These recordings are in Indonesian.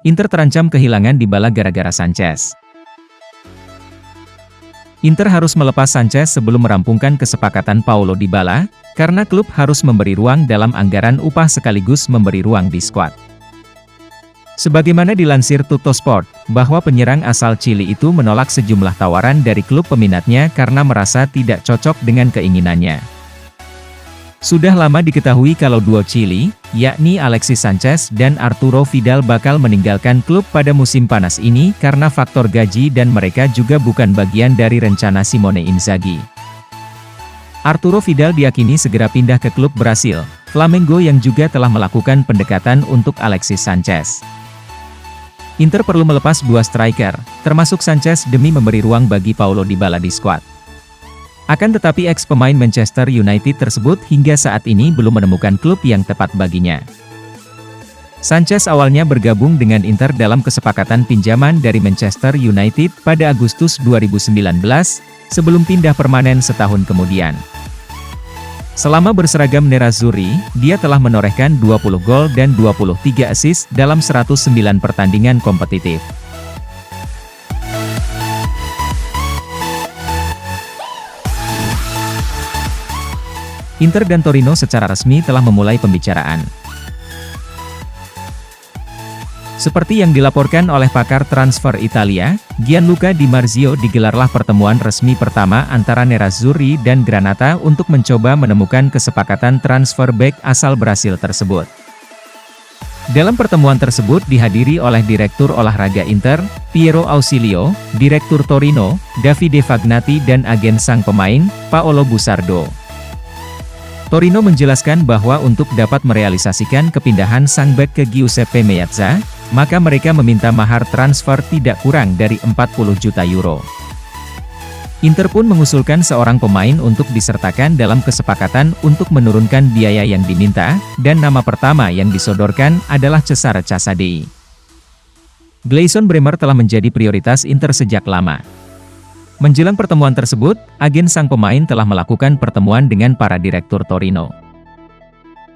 Inter terancam kehilangan Dybala gara-gara Sanchez. Inter harus melepas Sanchez sebelum merampungkan kesepakatan Paulo Dybala, karena klub harus memberi ruang dalam anggaran upah sekaligus memberi ruang di skuad. Sebagaimana dilansir Tuttosport, bahwa penyerang asal Chili itu menolak sejumlah tawaran dari klub peminatnya karena merasa tidak cocok dengan keinginannya. Sudah lama diketahui kalau duo Chili, yakni Alexis Sanchez dan Arturo Vidal bakal meninggalkan klub pada musim panas ini karena faktor gaji dan mereka juga bukan bagian dari rencana Simone Inzaghi. Arturo Vidal diyakini segera pindah ke klub Brasil, Flamengo yang juga telah melakukan pendekatan untuk Alexis Sanchez. Inter perlu melepas dua striker, termasuk Sanchez demi memberi ruang bagi Paulo Dybala di skuad. Akan tetapi ex-pemain Manchester United tersebut hingga saat ini belum menemukan klub yang tepat baginya. Sanchez awalnya bergabung dengan Inter dalam kesepakatan pinjaman dari Manchester United pada Agustus 2019, sebelum pindah permanen setahun kemudian. Selama berseragam Nerazzurri, dia telah menorehkan 20 gol dan 23 assist dalam 109 pertandingan kompetitif. Inter dan Torino secara resmi telah memulai pembicaraan. Seperti yang dilaporkan oleh pakar transfer Italia, Gianluca Di Marzio, digelarlah pertemuan resmi pertama antara Nerazzurri dan Granata untuk mencoba menemukan kesepakatan transfer bek asal Brasil tersebut. Dalam pertemuan tersebut dihadiri oleh Direktur Olahraga Inter, Piero Ausilio, Direktur Torino, Davide Fagnati dan agen sang pemain, Paolo Busardo. Torino menjelaskan bahwa untuk dapat merealisasikan kepindahan sang bek ke Giuseppe Meazza, maka mereka meminta mahar transfer tidak kurang dari 40 juta euro. Inter pun mengusulkan seorang pemain untuk disertakan dalam kesepakatan untuk menurunkan biaya yang diminta, dan nama pertama yang disodorkan adalah Cesare Casadei. Gleison Bremer telah menjadi prioritas Inter sejak lama. Menjelang pertemuan tersebut, agen sang pemain telah melakukan pertemuan dengan para direktur Torino.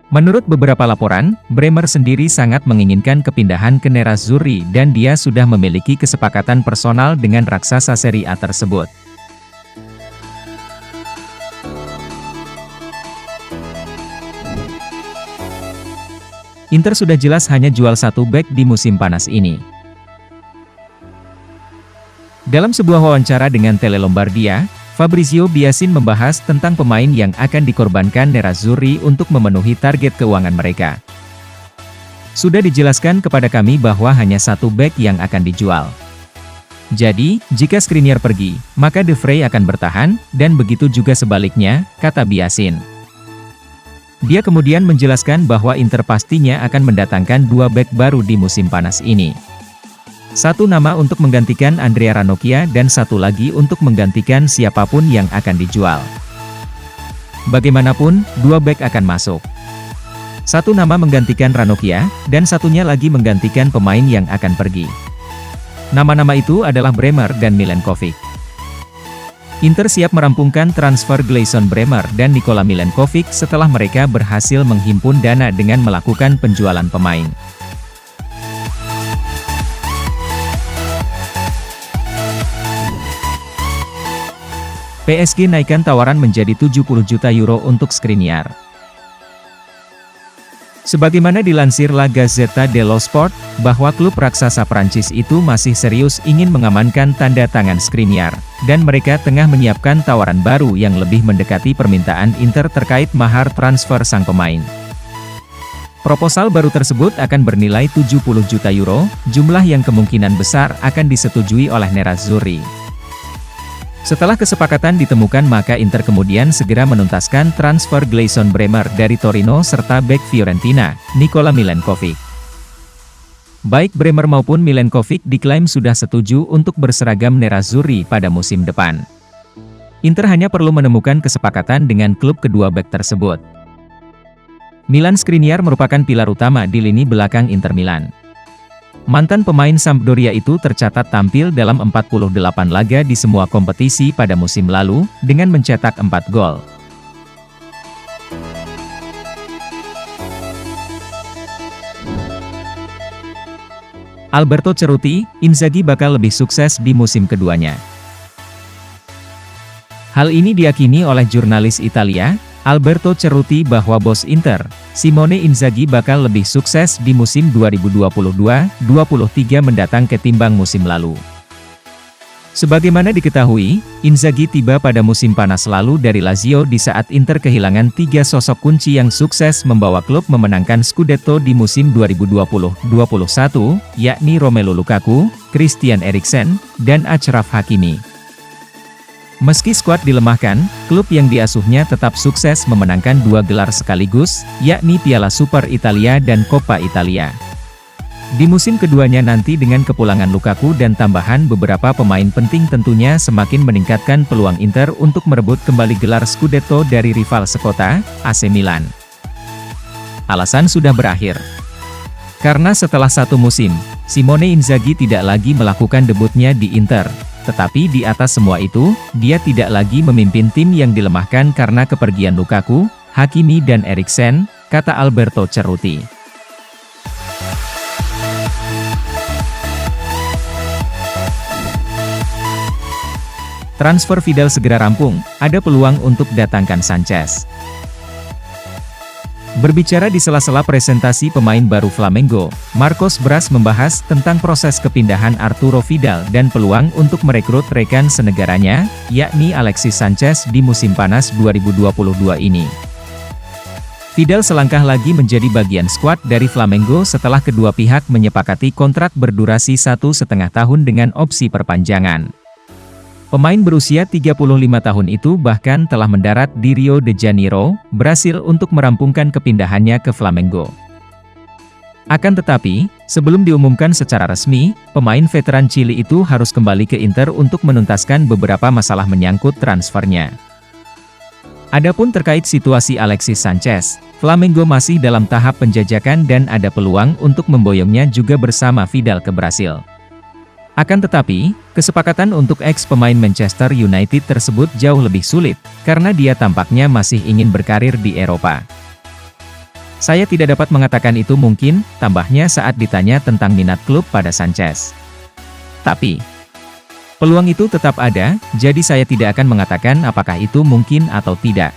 Menurut beberapa laporan, Bremer sendiri sangat menginginkan kepindahan ke Nerazzurri dan dia sudah memiliki kesepakatan personal dengan raksasa Serie A tersebut. Inter sudah jelas hanya jual satu bek di musim panas ini. Dalam sebuah wawancara dengan Tele Lombardia, Fabrizio Biasin membahas tentang pemain yang akan dikorbankan Nerazzurri untuk memenuhi target keuangan mereka. Sudah dijelaskan kepada kami bahwa hanya satu bek yang akan dijual. Jadi, jika Skriniar pergi, maka De Vrij akan bertahan, dan begitu juga sebaliknya, kata Biasin. Dia kemudian menjelaskan bahwa Inter pastinya akan mendatangkan dua bek baru di musim panas ini. Satu nama untuk menggantikan Andrea Ranocchia dan satu lagi untuk menggantikan siapapun yang akan dijual. Bagaimanapun, dua bek akan masuk. Satu nama menggantikan Ranocchia, dan satunya lagi menggantikan pemain yang akan pergi. Nama-nama itu adalah Bremer dan Milenkovic. Inter siap merampungkan transfer Gleison Bremer dan Nikola Milenkovic setelah mereka berhasil menghimpun dana dengan melakukan penjualan pemain. PSG naikkan tawaran menjadi 70 juta euro untuk Skriniar. Sebagaimana dilansir La Gazzetta dello Sport, bahwa klub raksasa Prancis itu masih serius ingin mengamankan tanda tangan Skriniar, dan mereka tengah menyiapkan tawaran baru yang lebih mendekati permintaan Inter terkait mahar transfer sang pemain. Proposal baru tersebut akan bernilai 70 juta euro, jumlah yang kemungkinan besar akan disetujui oleh Nerazzurri. Setelah kesepakatan ditemukan maka Inter kemudian segera menuntaskan transfer Gleison Bremer dari Torino serta bek Fiorentina, Nikola Milenkovic. Baik Bremer maupun Milenkovic diklaim sudah setuju untuk berseragam Nerazzurri pada musim depan. Inter hanya perlu menemukan kesepakatan dengan klub kedua bek tersebut. Milan Skriniar merupakan pilar utama di lini belakang Inter Milan. Mantan pemain Sampdoria itu tercatat tampil dalam 48 laga di semua kompetisi pada musim lalu, dengan mencetak 4 gol. Alberto Cerruti, Inzaghi bakal lebih sukses di musim keduanya. Hal ini diyakini oleh jurnalis Italia, Alberto Cerruti bahwa bos Inter, Simone Inzaghi bakal lebih sukses di musim 2022-23 mendatang ketimbang musim lalu. Sebagaimana diketahui, Inzaghi tiba pada musim panas lalu dari Lazio di saat Inter kehilangan 3 sosok kunci yang sukses membawa klub memenangkan Scudetto di musim 2020-21, yakni Romelu Lukaku, Christian Eriksen, dan Achraf Hakimi. Meski skuad dilemahkan, klub yang diasuhnya tetap sukses memenangkan 2 gelar sekaligus, yakni Piala Super Italia dan Coppa Italia. Di musim keduanya nanti dengan kepulangan Lukaku dan tambahan beberapa pemain penting tentunya semakin meningkatkan peluang Inter untuk merebut kembali gelar Scudetto dari rival sekota, AC Milan. Alasan sudah berakhir. Karena setelah 1 musim, Simone Inzaghi tidak lagi melakukan debutnya di Inter. Tetapi di atas semua itu, dia tidak lagi memimpin tim yang dilemahkan karena kepergian Lukaku, Hakimi dan Eriksen, kata Alberto Cerruti. Transfer Vidal segera rampung, ada peluang untuk datangkan Sanchez. Berbicara di sela-sela presentasi pemain baru Flamengo, Marcos Braz membahas tentang proses kepindahan Arturo Vidal dan peluang untuk merekrut rekan senegaranya, yakni Alexis Sanchez di musim panas 2022 ini. Vidal selangkah lagi menjadi bagian skuad dari Flamengo setelah kedua pihak menyepakati kontrak berdurasi 1,5 tahun dengan opsi perpanjangan. Pemain berusia 35 tahun itu bahkan telah mendarat di Rio de Janeiro, Brasil untuk merampungkan kepindahannya ke Flamengo. Akan tetapi, sebelum diumumkan secara resmi, pemain veteran Chili itu harus kembali ke Inter untuk menuntaskan beberapa masalah menyangkut transfernya. Adapun terkait situasi Alexis Sanchez, Flamengo masih dalam tahap penjajakan dan ada peluang untuk memboyongnya juga bersama Vidal ke Brasil. Akan tetapi, kesepakatan untuk ex-pemain Manchester United tersebut jauh lebih sulit, karena dia tampaknya masih ingin berkarir di Eropa. Saya tidak dapat mengatakan itu mungkin, tambahnya saat ditanya tentang minat klub pada Sanchez. Tapi, peluang itu tetap ada, jadi saya tidak akan mengatakan apakah itu mungkin atau tidak.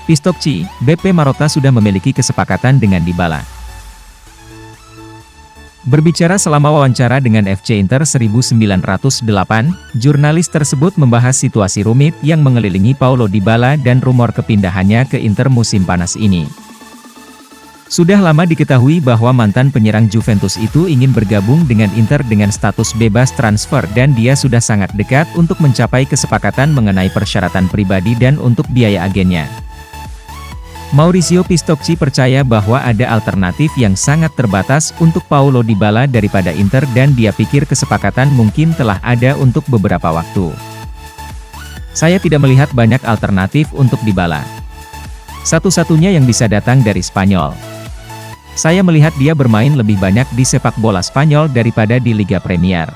Pistocchi, BP Marotta sudah memiliki kesepakatan dengan Dybala. Berbicara selama wawancara dengan FC Inter 1908, jurnalis tersebut membahas situasi rumit yang mengelilingi Paulo Dybala dan rumor kepindahannya ke Inter musim panas ini. Sudah lama diketahui bahwa mantan penyerang Juventus itu ingin bergabung dengan Inter dengan status bebas transfer dan dia sudah sangat dekat untuk mencapai kesepakatan mengenai persyaratan pribadi dan untuk biaya agennya. Maurizio Pistocchi percaya bahwa ada alternatif yang sangat terbatas untuk Paulo Dybala daripada Inter dan dia pikir kesepakatan mungkin telah ada untuk beberapa waktu. Saya tidak melihat banyak alternatif untuk Dybala. Satu-satunya yang bisa datang dari Spanyol. Saya melihat dia bermain lebih banyak di sepak bola Spanyol daripada di Liga Premier.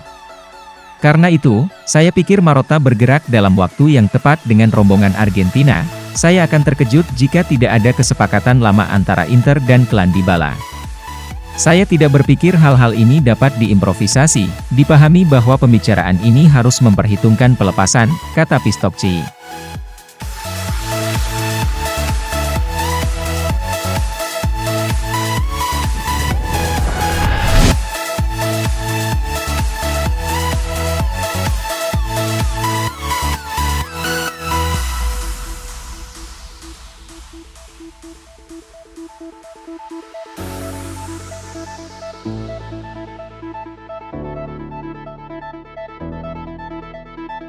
Karena itu, saya pikir Marotta bergerak dalam waktu yang tepat dengan rombongan Argentina. Saya akan terkejut jika tidak ada kesepakatan lama antara Inter dan klan Dybala. Saya tidak berpikir hal-hal ini dapat diimprovisasi, dipahami bahwa pembicaraan ini harus memperhitungkan pelepasan, kata Pistocchi.